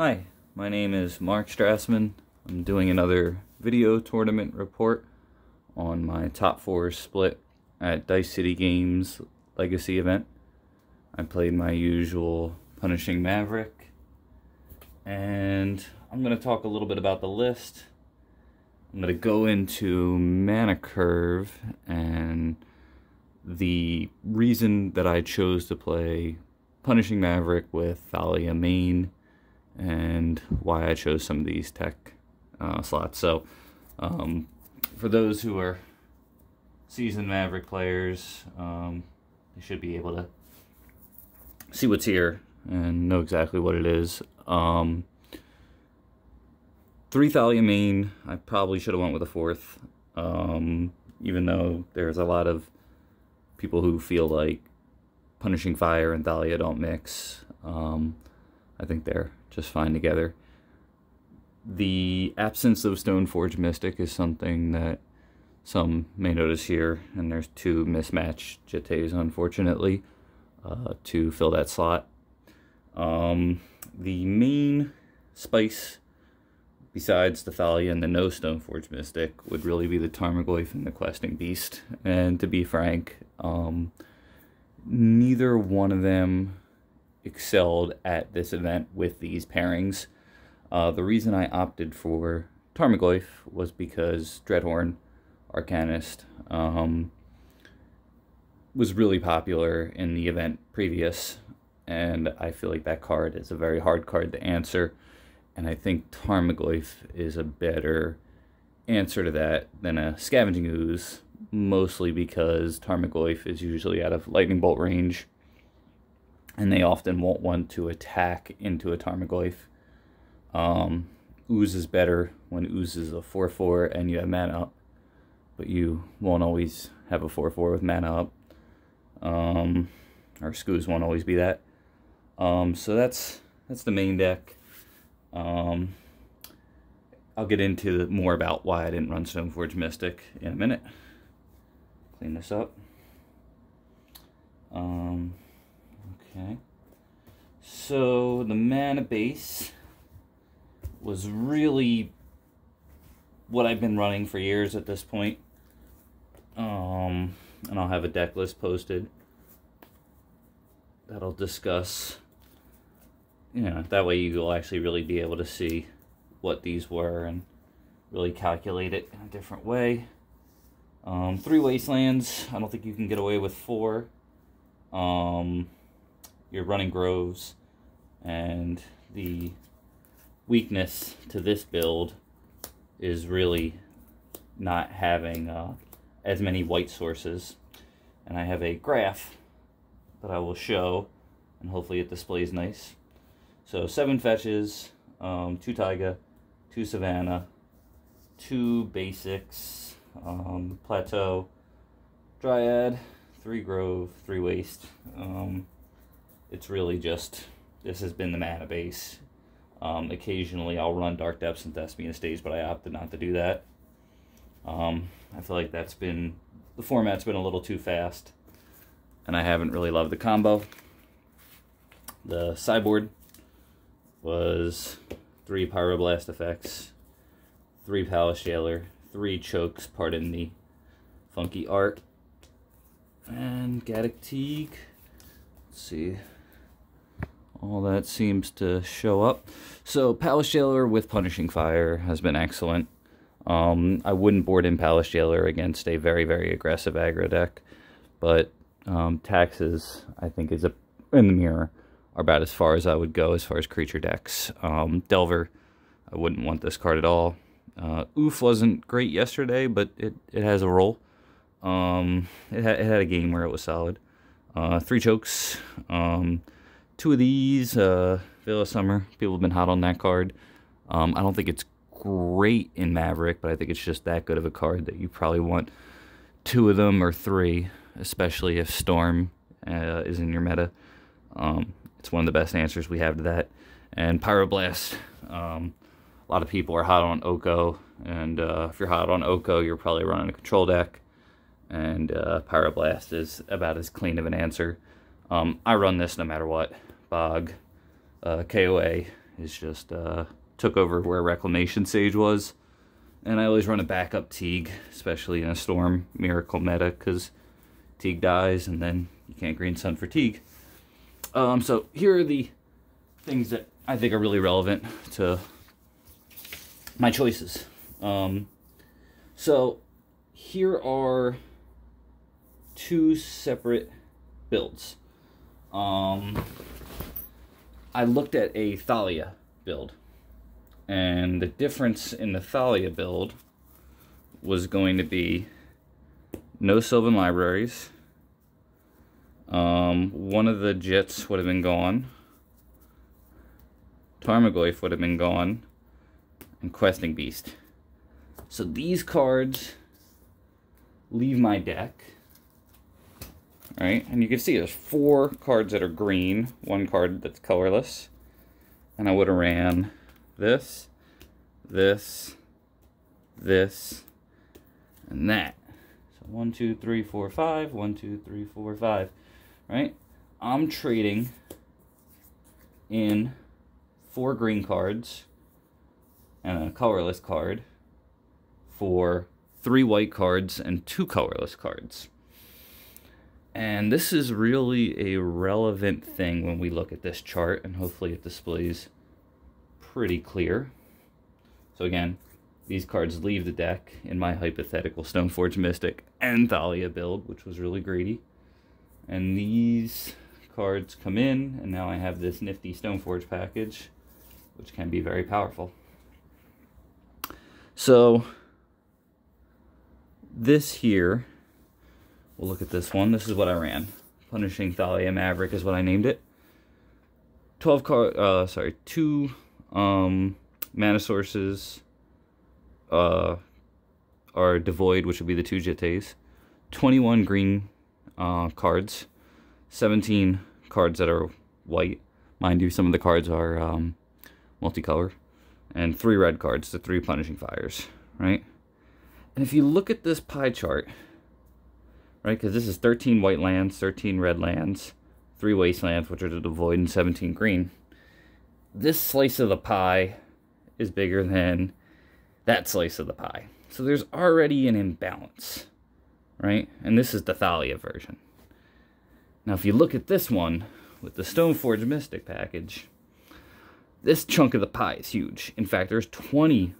Hi, my name is Mark Strassman. I'm doing another video tournament report on my top 4 split at Dice City Games Legacy event. I played my usual Punishing Maverick, and I'm going to talk a little bit about the list. I'm going to go into mana curve and the reason that I chose to play Punishing Maverick with Thalia main, and why I chose some of these tech slots. So, for those who are seasoned Maverick players, they should be able to see what's here and know exactly what it is. 3 Thalia main, I probably should have went with a 4th, even though there's a lot of people who feel like Punishing Fire and Thalia don't mix. I think they're just fine together. The absence of Stoneforge Mystic is something that some may notice here, and there's 2 mismatched Jetés, unfortunately, to fill that slot. The main spice, besides the Thalia and the no Stoneforge Mystic, would really be the Tarmogoyf and the Questing Beast. And to be frank, neither one of them excelled at this event with these pairings. The reason I opted for Tarmogoyf was because Dreadhorn Arcanist was really popular in the event previous, and I feel like that card is a very hard card to answer, and I think Tarmogoyf is a better answer to that than a Scavenging Ooze, mostly because Tarmogoyf is usually out of Lightning Bolt range, and they often won't want to attack into a Tarmogoyf. Ooze is better when Ooze is a 4/4 and you have mana up, but you won't always have a 4/4 with mana up. Or Scooze won't always be that. So that's the main deck. I'll get into more about why I didn't run Stoneforge Mystic in a minute. Clean this up. Okay. So the mana base was really what I've been running for years at this point. And I'll have a deck list posted that'll discuss, that way you'll actually really be able to see what these were and really calculate it in a different way. 3 Wastelands. I don't think you can get away with 4. You're running Groves, and the weakness to this build is really not having as many white sources. And I have a graph that I will show, and hopefully it displays nice. So 7 fetches, 2 Taiga, 2 Savannah, 2 basics, Plateau, Dryad, 3 Grove, 3 Waste. It's really just, this has been the mana base. Occasionally I'll run Dark Depths and Thespian Stage, but I opted not to do that. I feel like the format's been a little too fast, and I haven't really loved the combo. The sideboard was 3 Pyroblast effects, 3 Palace Jailer, 3 Chokes, pardon the funky art, and Gaddock Teague. Let's see. All that seems to show up. So Palace Jailer with Punishing Fire has been excellent. I wouldn't board in Palace Jailer against a very, very aggressive aggro deck, but Taxes, I think, in the mirror, are about as far as I would go as far as creature decks. Delver, I wouldn't want this card at all. Oof wasn't great yesterday, but it has a role. It had a game where it was solid. 3 Chokes. 2 of these, Veil of Summer. People have been hot on that card. I don't think it's great in Maverick, but I think it's just that good of a card that you probably want 2 of them or 3, especially if Storm is in your meta. It's one of the best answers we have to that. And Pyroblast. A lot of people are hot on Oko, and if you're hot on Oko, you're probably running a control deck. And Pyroblast is about as clean of an answer. I run this no matter what. Bog, KOA, is just took over where Reclamation Sage was. And I always run a backup Teague, especially in a Storm Miracle meta, because Teague dies, and then you can't Green Sun for Teague. So here are the things that I think are really relevant to my choices. So here are two separate builds. I looked at a Thalia build, and the difference in the Thalia build was going to be no Sylvan Libraries. One of the Jits would have been gone. Tarmogoyf would have been gone. And Questing Beast. So these cards leave my deck. Right? And you can see there's 4 cards that are green, 1 card that's colorless. And I would have ran this, this, this, and that. So 1, 2, 3, 4, 5. 1, 2, 3, 4, 5. Right? I'm trading in 4 green cards and a colorless card for 3 white cards and 2 colorless cards. And this is really a relevant thing when we look at this chart, and hopefully it displays pretty clear. So again, these cards leave the deck in my hypothetical Stoneforge Mystic and Thalia build, which was really greedy. And these cards come in, and now I have this nifty Stoneforge package, which can be very powerful. So this here, we'll look at this one. This is what I ran. Punishing Thalia Maverick is what I named it. 2 mana sources are devoid, which would be the 2 Jittes. 21 green cards. 17 cards that are white. Mind you, some of the cards are multicolored. And 3 red cards, the 3 Punishing Fires, right? And if you look at this pie chart, right, because this is 13 white lands, 13 red lands, 3 wastelands, which are the devoid, and 17 green. This slice of the pie is bigger than that slice of the pie. So there's already an imbalance, right? And this is the Thalia version. Now if you look at this one with the Stoneforge Mystic package, this chunk of the pie is huge. In fact, there's 20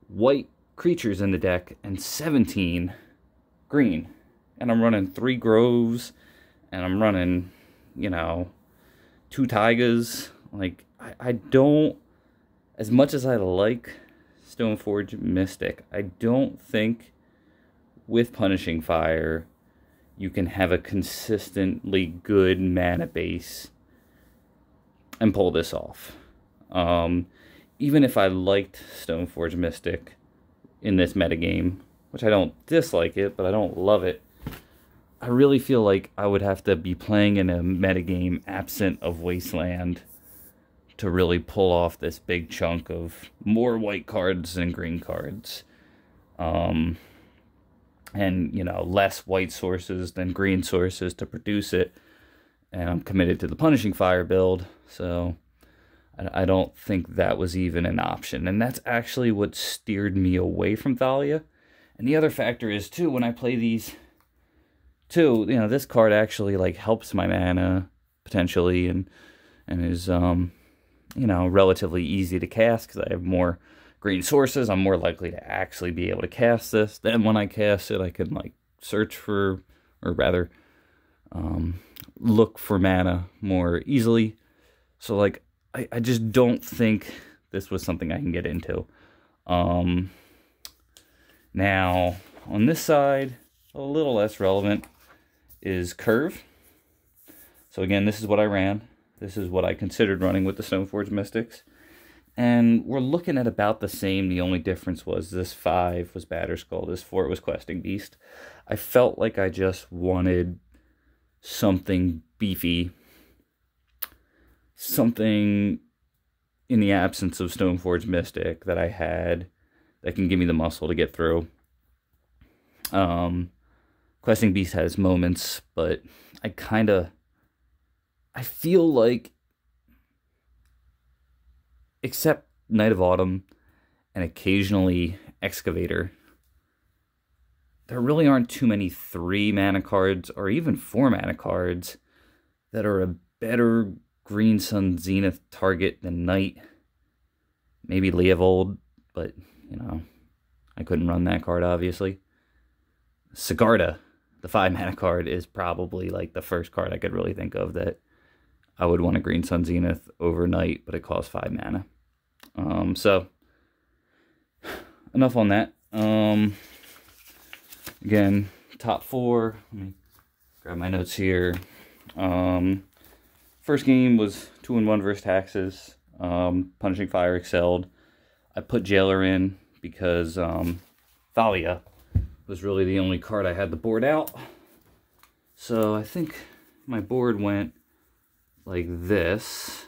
white creatures in the deck and 17 green. And I'm running 3 Groves, and I'm running, you know, 2 Taigas. Like, I don't, as much as I like Stoneforge Mystic, I don't think with Punishing Fire you can have a consistently good mana base and pull this off. Even if I liked Stoneforge Mystic in this metagame, which I don't dislike it, but I don't love it, I really feel like I would have to be playing in a metagame absent of Wasteland to really pull off this big chunk of more white cards than green cards. And, you know, less white sources than green sources to produce it. And I'm committed to the Punishing Fire build, so I don't think that was even an option. And that's actually what steered me away from Thalia. And the other factor is, too, when I play these, too, you know, this card actually, like, helps my mana, potentially, and is, you know, relatively easy to cast, because I have more green sources. I'm more likely to actually be able to cast this. Then when I cast it, I can, like, search for, or rather, look for mana more easily. So, like, I just don't think this was something I can get into. Now, on this side, a little less relevant is Curve. So again, this is what I ran. This is what I considered running with the Stoneforge Mystics. And we're looking at about the same. The only difference was this 5 was Batterskull, this 4 was Questing Beast. I felt like I just wanted something beefy, something in the absence of Stoneforge Mystic that I had that can give me the muscle to get through. Questing Beast has moments, but I feel like except Night of Autumn and occasionally Excavator, there really aren't too many 3 mana cards or even 4 mana cards that are a better Green Sun Zenith target than Night. Maybe Leovold, but, you know, I couldn't run that card, obviously. Sigarda, the 5 mana card, is probably like the first card I could really think of that I would want a Green Sun Zenith over Night, but it costs 5 mana. So, enough on that. Again, top 4. Let me grab my notes here. First game was 2-1 versus Taxes. Punishing Fire excelled. I put Jailer in because Thalia was really the only card I had the board out. So I think my board went like this.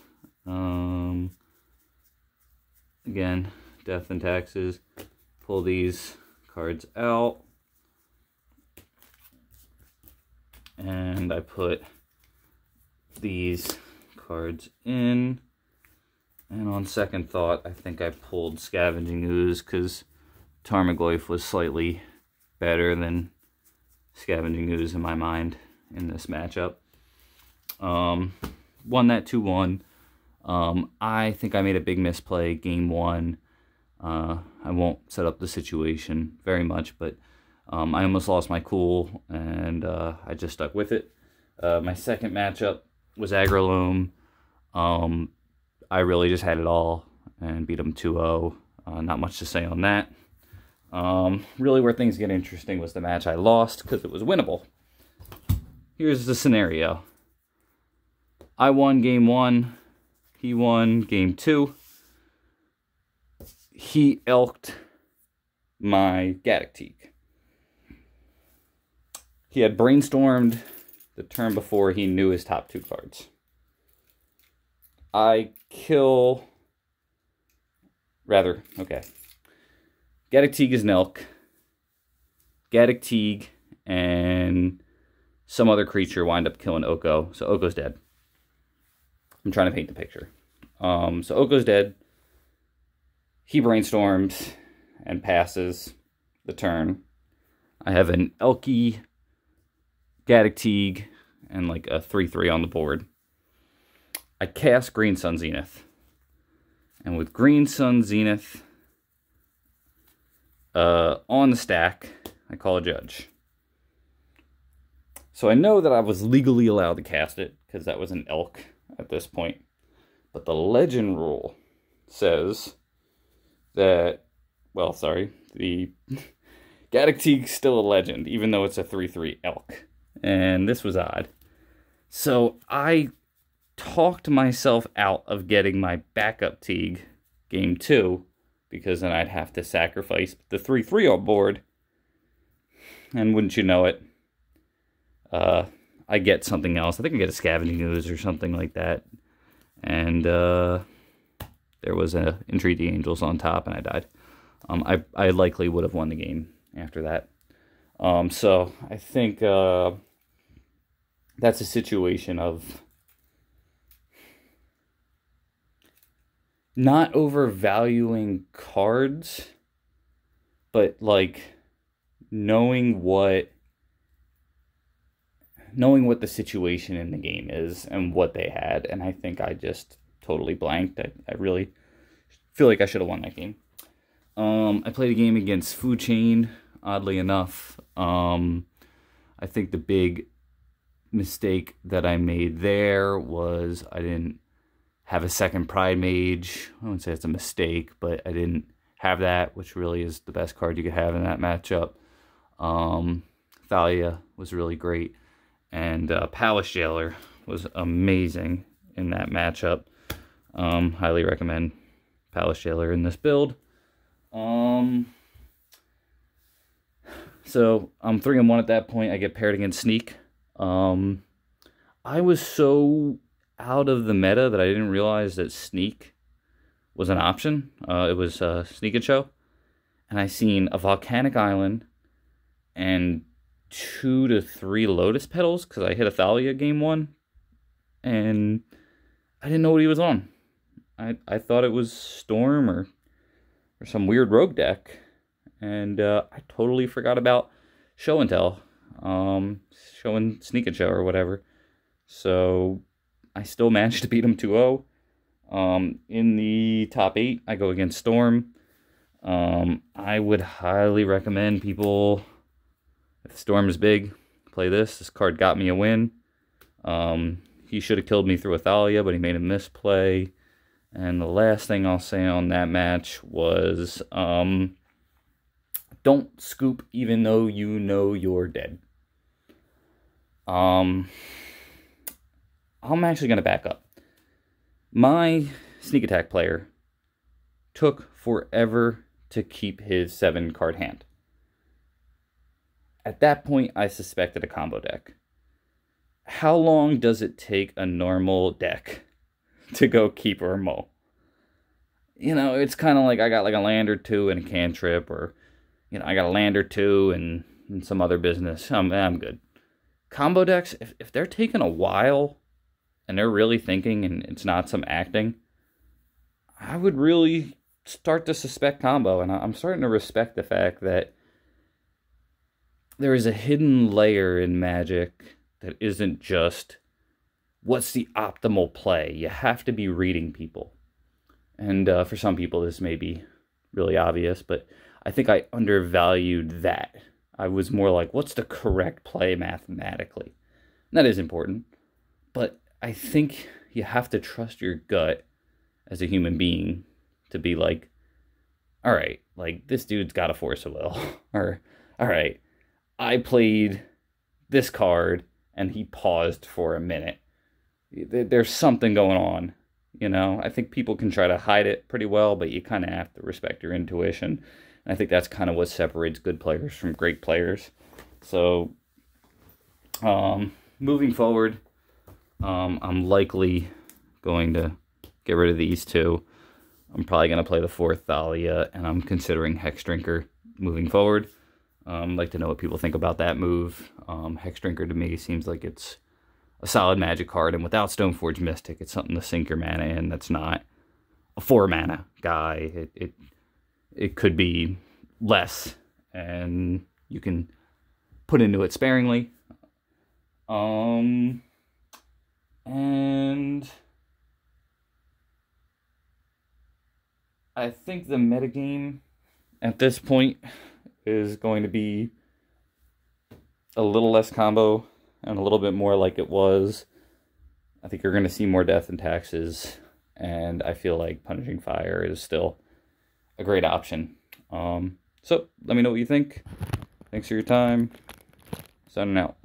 Again, Death and Taxes. Pull these cards out. And I put these cards in. And on second thought, I think I pulled Scavenging Ooze because Tarmogoyf was slightly better than Scavenging Ooze in my mind in this matchup. Won that 2-1. I think I made a big misplay game 1. I won't set up the situation very much, but I almost lost my cool, and I just stuck with it. My second matchup was Agrolome. I really just had it all and beat them 2-0. Not much to say on that. Really where things get interesting was the match I lost because it was winnable. Here's the scenario. I won game 1. He won game 2. He elked my Gaddock. He had brainstormed the turn before he knew his top 2 cards. I kill... Rather, okay. Gaddock is an elk. Gaddock and some other creature wind up killing Oko. So Oko's dead. I'm trying to paint the picture. So Oko's dead. He brainstorms and passes the turn. I have an Elky, Gaddock and like a 3/3 on the board. I cast Green Sun Zenith. And with Green Sun Zenith on the stack, I call a judge. So I know that I was legally allowed to cast it, because that was an elk at this point. But the legend rule says that, well, sorry, the Gaddock's still a legend, even though it's a 3/3 elk. And this was odd. So I talked myself out of getting my backup Teague game 2, because then I'd have to sacrifice the 3/3 on board. And wouldn't you know it, I get something else. I think I get a Scavenging Ooze or something like that. And there was a Entreaty Angels on top, and I died. I likely would have won the game after that. So I think that's a situation of not overvaluing cards, but like knowing what the situation in the game is and what they had. And I think I just totally blanked. I really feel like I should have won that game. I played a game against Food Chain, oddly enough. I think the big mistake that I made there was I didn't have a second Pride Mage. I wouldn't say it's a mistake, but I didn't have that, which really is the best card you could have in that matchup. Thalia was really great. And Palace Jailer was amazing in that matchup. Highly recommend Palace Jailer in this build. So I'm 3-1 at that point. I get paired against Sneak. I was so out of the meta that I didn't realize that Sneak was an option. It was Sneak and Show. And I seen a Volcanic Island and 2 to 3 Lotus Petals, because I hit a Thalia game 1. And I didn't know what he was on. I thought it was Storm or some weird rogue deck. And I totally forgot about Show and Tell. Show and Sneak and Show or whatever. So I still managed to beat him 2-0. In the top 8, I go against Storm. I would highly recommend people, if Storm is big, play this. This card got me a win. He should have killed me through Athalia, but he made a misplay. And the last thing I'll say on that match was, don't scoop even though you know you're dead. I'm actually going to back up. My sneak attack player took forever to keep his 7-card hand. At that point, I suspected a combo deck. How long does it take a normal deck to go keep or mull? You know, it's kind of like I got like a land or two and a cantrip, or, you know, I got a land or two and some other business. I'm good. Combo decks, if they're taking a while and they're really thinking and it's not some acting, I would really start to suspect combo. And I'm starting to respect the fact that there is a hidden layer in Magic that isn't just what's the optimal play. You have to be reading people. And for some people, this may be really obvious, but I think I undervalued that. I was more like, what's the correct play mathematically? And that is important. But I think you have to trust your gut as a human being to be like, all right, like, this dude's got a force of will. Or, all right, I played this card and he paused for a minute. There's something going on, you know? I think people can try to hide it pretty well, but you kind of have to respect your intuition. And I think that's kind of what separates good players from great players. So, moving forward, I'm likely going to get rid of these two. I'm probably going to play the 4th Thalia, and I'm considering Hex Drinker moving forward. I'd like to know what people think about that move. Hex Drinker to me seems like it's a solid Magic card, and without Stoneforge Mystic, it's something to sink your mana in that's not a 4-mana guy. It could be less, and you can put into it sparingly. And I think the metagame at this point is going to be a little less combo and a little bit more like it was. I think you're going to see more Death and Taxes, and I feel like Punishing Fire is still a great option. So let me know what you think. Thanks for your time. Signing out.